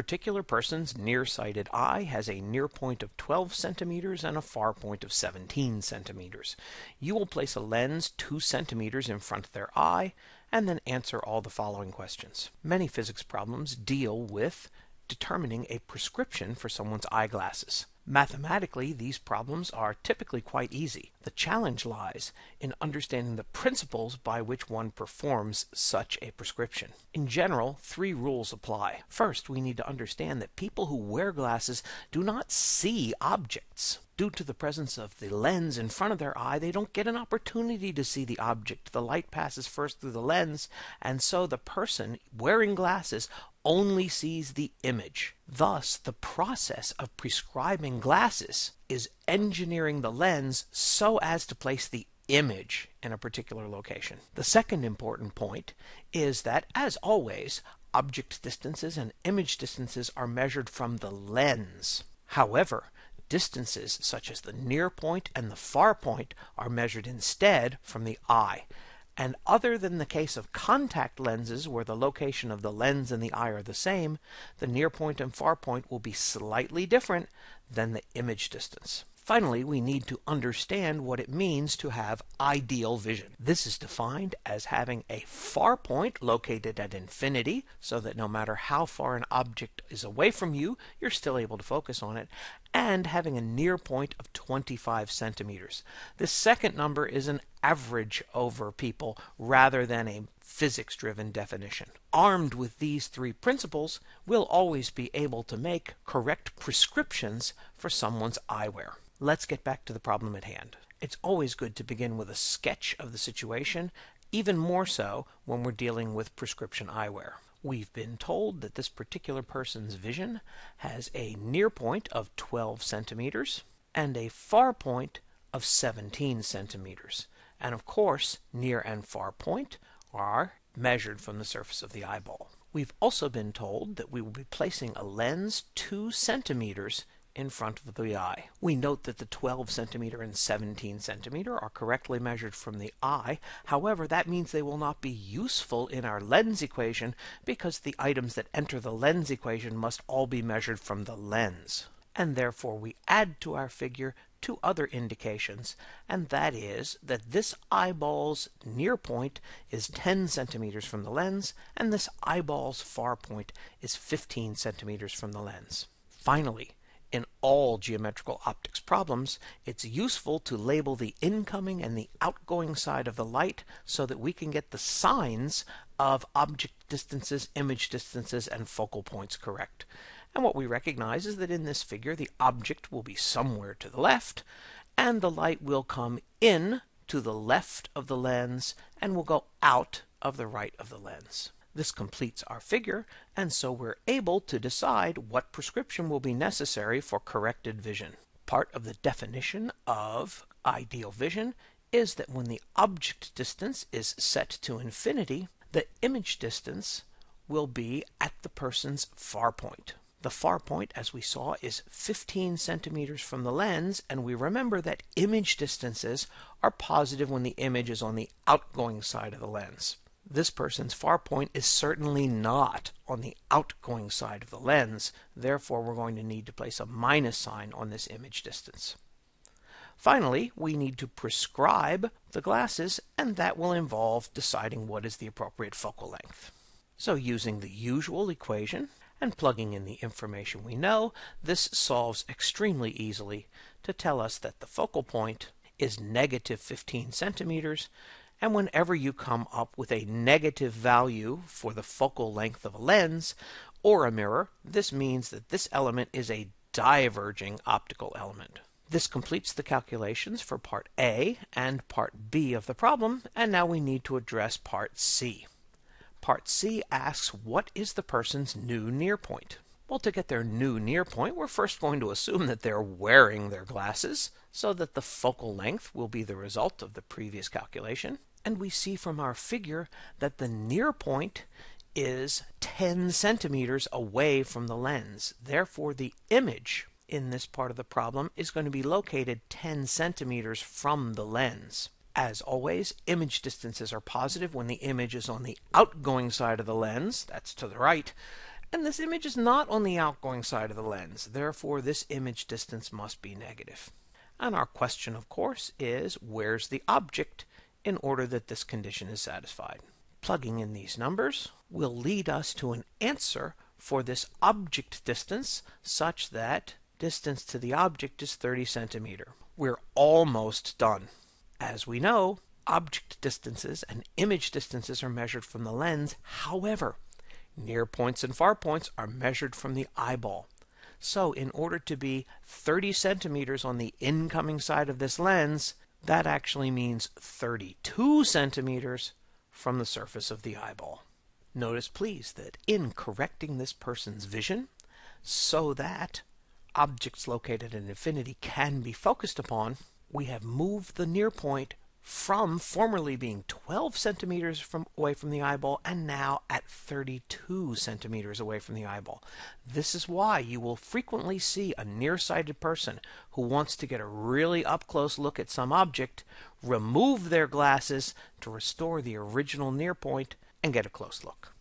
particular person's nearsighted eye has a near point of 12 centimeters and a far point of 17 centimeters. You will place a lens 2 centimeters in front of their eye and then answer all the following questions. Many physics problems deal with determining a prescription for someone's eyeglasses. Mathematically, these problems are typically quite easy. The challenge lies in understanding the principles by which one performs such a prescription. In general, 3 rules apply. First, we need to understand that people who wear glasses do not see objects. Due to the presence of the lens in front of their eye, they don't get an opportunity to see the object. The light passes first through the lens, and so the person wearing glasses only sees the image. Thus, the process of prescribing glasses is engineering the lens so as to place the image in a particular location. The second important point is that, as always, object distances and image distances are measured from the lens. However, distances such as the near point and the far point are measured instead from the eye. And other than the case of contact lenses where the location of the lens and the eye are the same, the near point and far point will be slightly different than the image distance. Finally, we need to understand what it means to have ideal vision. This is defined as having a far point located at infinity, so that no matter how far an object is away from you, you're still able to focus on it, and having a near point of 25 centimeters. This second number is an average over people rather than a physics-driven definition. Armed with these 3 principles, we'll always be able to make correct prescriptions for someone's eyewear. Let's get back to the problem at hand. It's always good to begin with a sketch of the situation, even more so when we're dealing with prescription eyewear. We've been told that this particular person's vision has a near point of 12 centimeters and a far point of 17 centimeters. And of course, near and far point are measured from the surface of the eyeball. We've also been told that we will be placing a lens 2 centimeters in front of the eye. We note that the 12 centimeter and 17 centimeter are correctly measured from the eye. However, that means they will not be useful in our lens equation because the items that enter the lens equation must all be measured from the lens. And therefore we add to our figure 2 other indications, and that is that this eyeball's near point is 10 centimeters from the lens, and this eyeball's far point is 15 centimeters from the lens. Finally, in all geometrical optics problems, it's useful to label the incoming and the outgoing side of the light so that we can get the signs of object distances, image distances, and focal points correct. And what we recognize is that in this figure, the object will be somewhere to the left, and the light will come in to the left of the lens and will go out of the right of the lens. This completes our figure, and so we're able to decide what prescription will be necessary for corrected vision. Part of the definition of ideal vision is that when the object distance is set to infinity, the image distance will be at the person's far point. The far point, as we saw, is 15 centimeters from the lens, and we remember that image distances are positive when the image is on the outgoing side of the lens. This person's far point is certainly not on the outgoing side of the lens, therefore we're going to need to place a minus sign on this image distance. Finally, we need to prescribe the glasses, and that will involve deciding what is the appropriate focal length. So using the usual equation and plugging in the information we know, this solves extremely easily to tell us that the focal point is negative 15 centimeters, and whenever you come up with a negative value for the focal length of a lens or a mirror, this means that this element is a diverging optical element. This completes the calculations for part A and part B of the problem, and now we need to address part C. Part C asks, what is the person's new near point? Well, to get their new near point, we're first going to assume that they're wearing their glasses, so that the focal length will be the result of the previous calculation. And we see from our figure that the near point is 10 centimeters away from the lens. Therefore, the image in this part of the problem is going to be located 10 centimeters from the lens. As always, image distances are positive when the image is on the outgoing side of the lens, that's to the right, And this image is not on the outgoing side of the lens. Therefore, this image distance must be negative. And our question, of course, is where's the object in order that this condition is satisfied? Plugging in these numbers will lead us to an answer for this object distance such that distance to the object is 30 centimeters. We're almost done. As we know, object distances and image distances are measured from the lens. However, near points and far points are measured from the eyeball. So in order to be 30 centimeters on the incoming side of this lens, that actually means 32 centimeters from the surface of the eyeball. Notice, please, that in correcting this person's vision so that objects located at infinity can be focused upon, we have moved the near point from formerly being 12 centimeters away from the eyeball and now at 32 centimeters away from the eyeball. This is why you will frequently see a nearsighted person who wants to get a really up-close look at some object remove their glasses to restore the original near point and get a close look.